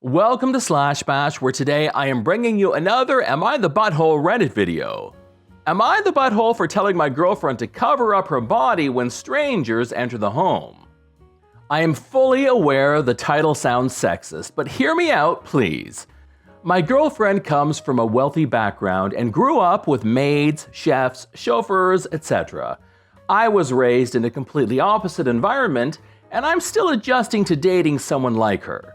Welcome to Slash Bash, where today I am bringing you another Am I the Butthole Reddit video. Am I the butthole for telling my girlfriend to cover up her body when strangers enter the home? I am fully aware the title sounds sexist, but hear me out, please. My girlfriend comes from a wealthy background and grew up with maids, chefs, chauffeurs, etc. I was raised in a completely opposite environment, and I'm still adjusting to dating someone like her.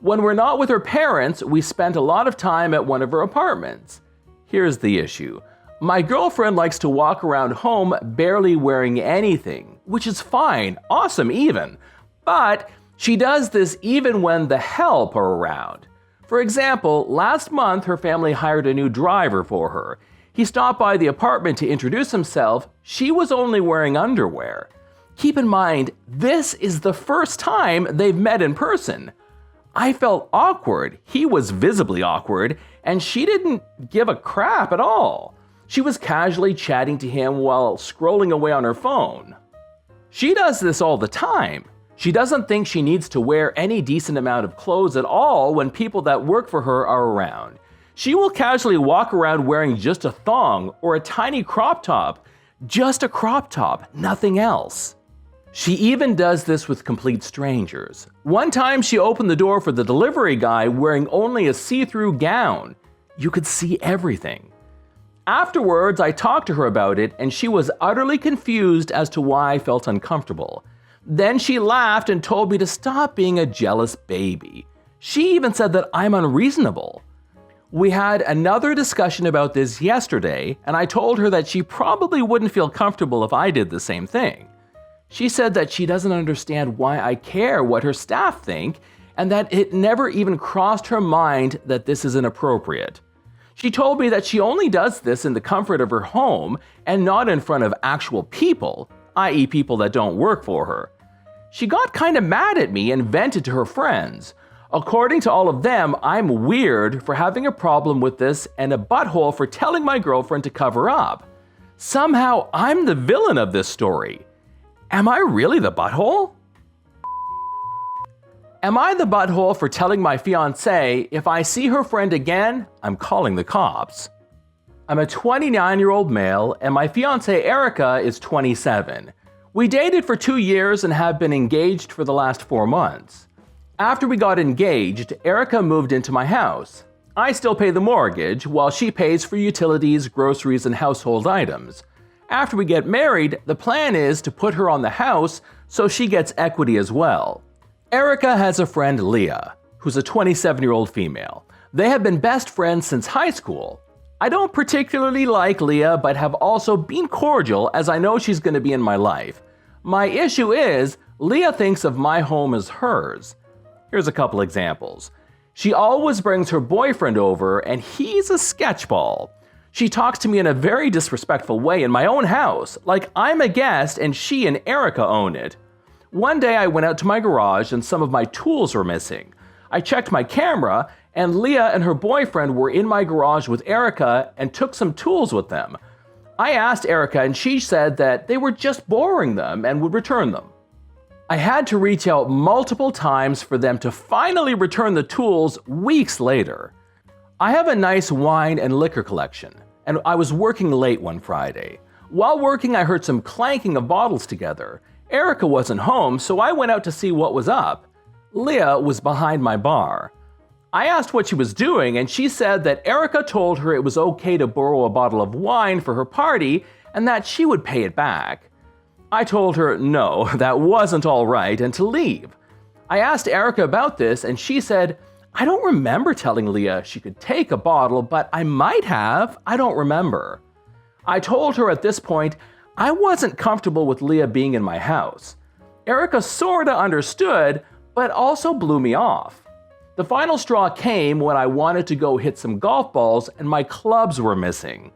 When we're not with her parents, we spent a lot of time at one of her apartments. Here's the issue. My girlfriend likes to walk around home barely wearing anything, which is fine, awesome even. But she does this even when the help are around. For example, last month her family hired a new driver for her. He stopped by the apartment to introduce himself. She was only wearing underwear. Keep in mind, this is the first time they've met in person. I felt awkward, he was visibly awkward, and she didn't give a crap at all. She was casually chatting to him while scrolling away on her phone. She does this all the time. She doesn't think she needs to wear any decent amount of clothes at all when people that work for her are around. She will casually walk around wearing just a thong or a tiny crop top. Just a crop top, nothing else. She even does this with complete strangers. One time she opened the door for the delivery guy wearing only a see-through gown. You could see everything. Afterwards, I talked to her about it and she was utterly confused as to why I felt uncomfortable. Then she laughed and told me to stop being a jealous baby. She even said that I'm unreasonable. We had another discussion about this yesterday, and I told her that she probably wouldn't feel comfortable if I did the same thing. She said that she doesn't understand why I care what her staff think, and that it never even crossed her mind that this is inappropriate. She told me that she only does this in the comfort of her home and not in front of actual people, i.e. people that don't work for her. She got kind of mad at me and vented to her friends. According to all of them, I'm weird for having a problem with this and a butthole for telling my girlfriend to cover up. Somehow, I'm the villain of this story. Am I really the butthole? Am I the butthole for telling my fiancé if I see her friend again, I'm calling the cops? I'm a 29-year-old male and my fiancé Erica is 27. We dated for 2 years and have been engaged for the last 4 months. After we got engaged, Erica moved into my house. I still pay the mortgage while she pays for utilities, groceries, and household items. After we get married, the plan is to put her on the house so she gets equity as well. Erica has a friend, Leah, who's a 27-year-old female. They have been best friends since high school. I don't particularly like Leah, but have also been cordial as I know she's going to be in my life. My issue is, Leah thinks of my home as hers. Here's a couple examples. She always brings her boyfriend over, and he's a sketchball. She talks to me in a very disrespectful way in my own house, like I'm a guest and she and Erica own it. One day I went out to my garage and some of my tools were missing. I checked my camera and Leah and her boyfriend were in my garage with Erica and took some tools with them. I asked Erica and she said that they were just borrowing them and would return them. I had to reach out multiple times for them to finally return the tools weeks later. I have a nice wine and liquor collection, and I was working late one Friday. While working, I heard some clanking of bottles together. Erica wasn't home, so I went out to see what was up. Leah was behind my bar. I asked what she was doing, and she said that Erica told her it was okay to borrow a bottle of wine for her party and that she would pay it back. I told her no, that wasn't all right, and to leave. I asked Erica about this, and she said, I don't remember telling Leah she could take a bottle, but I might have. I don't remember. I told her at this point I wasn't comfortable with Leah being in my house. Erica sorta understood, but also blew me off. The final straw came when I wanted to go hit some golf balls and my clubs were missing.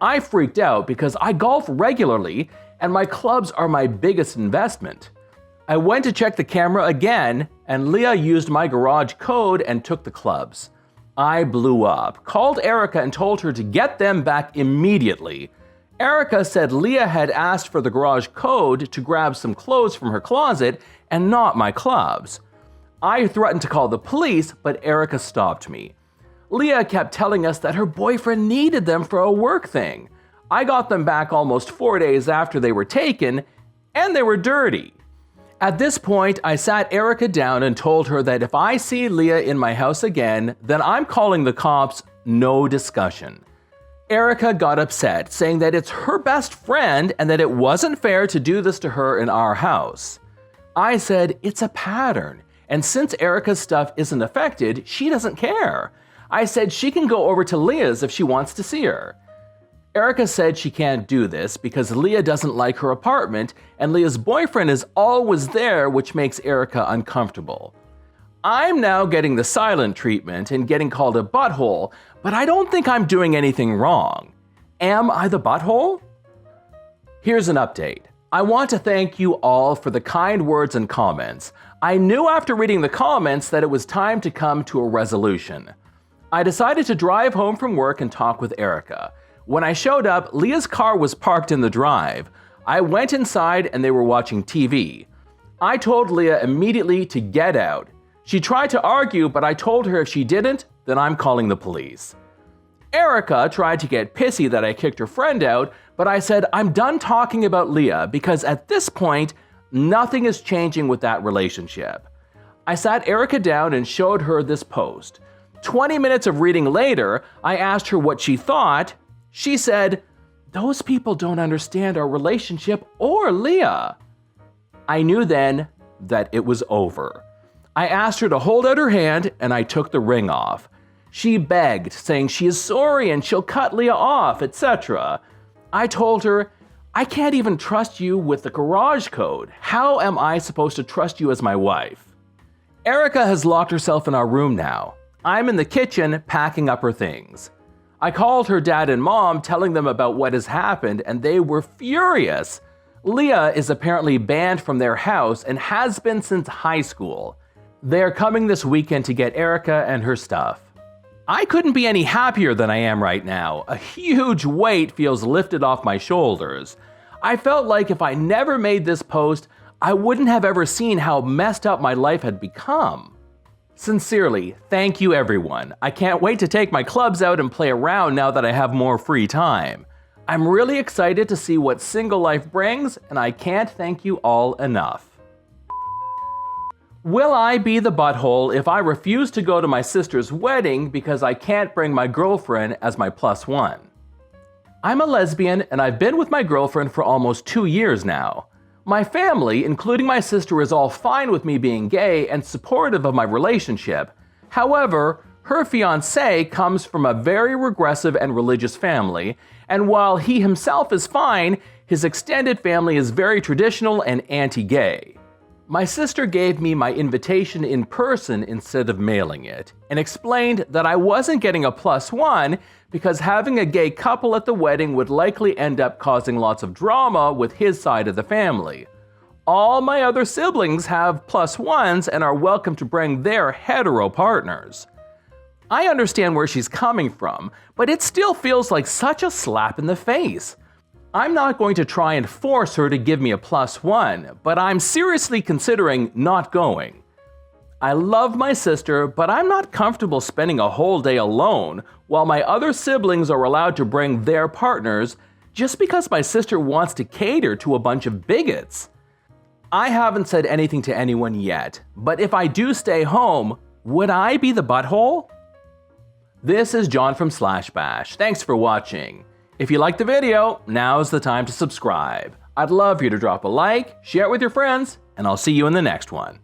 I freaked out because I golf regularly and my clubs are my biggest investment. I went to check the camera again, and Leah used my garage code and took the clubs. I blew up, called Erica and told her to get them back immediately. Erica said Leah had asked for the garage code to grab some clothes from her closet and not my clubs. I threatened to call the police, but Erica stopped me. Leah kept telling us that her boyfriend needed them for a work thing. I got them back almost 4 days after they were taken, and they were dirty. At this point, I sat Erica down and told her that if I see Leah in my house again, then I'm calling the cops, no discussion. Erica got upset, saying that it's her best friend and that it wasn't fair to do this to her in our house. I said it's a pattern, and since Erica's stuff isn't affected, she doesn't care. I said she can go over to Leah's if she wants to see her. Erica said she can't do this because Leah doesn't like her apartment and Leah's boyfriend is always there, which makes Erica uncomfortable. I'm now getting the silent treatment and getting called a butthole, but I don't think I'm doing anything wrong. Am I the butthole? Here's an update. I want to thank you all for the kind words and comments. I knew after reading the comments that it was time to come to a resolution. I decided to drive home from work and talk with Erica. When I showed up, Leah's car was parked in the drive. I went inside and they were watching TV. I told Leah immediately to get out. She tried to argue, but I told her if she didn't, then I'm calling the police. Erica tried to get pissy that I kicked her friend out, but I said I'm done talking about Leah because at this point, nothing is changing with that relationship. I sat Erica down and showed her this post. 20 minutes of reading later, I asked her what she thought. She said, "Those people don't understand our relationship or Leah." I knew then that it was over. I asked her to hold out her hand and I took the ring off. She begged, saying she is sorry and she'll cut Leah off, etc. I told her, "I can't even trust you with the garage code. How am I supposed to trust you as my wife?" Erica has locked herself in our room now. I'm in the kitchen packing up her things. I called her dad and mom, telling them about what has happened, and they were furious. Leah is apparently banned from their house and has been since high school. They're coming this weekend to get Erica and her stuff. I couldn't be any happier than I am right now. A huge weight feels lifted off my shoulders. I felt like if I never made this post, I wouldn't have ever seen how messed up my life had become. Sincerely, thank you everyone. I can't wait to take my clubs out and play around now that I have more free time. I'm really excited to see what single life brings, and I can't thank you all enough. Will I be the butthole if I refuse to go to my sister's wedding because I can't bring my girlfriend as my plus one? I'm a lesbian and I've been with my girlfriend for almost 2 years now. My family, including my sister, is all fine with me being gay and supportive of my relationship. However, her fiancé comes from a very regressive and religious family, and while he himself is fine, his extended family is very traditional and anti-gay. My sister gave me my invitation in person instead of mailing it, and explained that I wasn't getting a plus one because having a gay couple at the wedding would likely end up causing lots of drama with his side of the family. All my other siblings have plus ones and are welcome to bring their hetero partners. I understand where she's coming from, but it still feels like such a slap in the face. I'm not going to try and force her to give me a plus one, but I'm seriously considering not going. I love my sister, but I'm not comfortable spending a whole day alone while my other siblings are allowed to bring their partners just because my sister wants to cater to a bunch of bigots. I haven't said anything to anyone yet, but if I do stay home, would I be the butthole? This is John from /Bash. Thanks for watching. If you liked the video, now's the time to subscribe. I'd love for you to drop a like, share it with your friends, and I'll see you in the next one.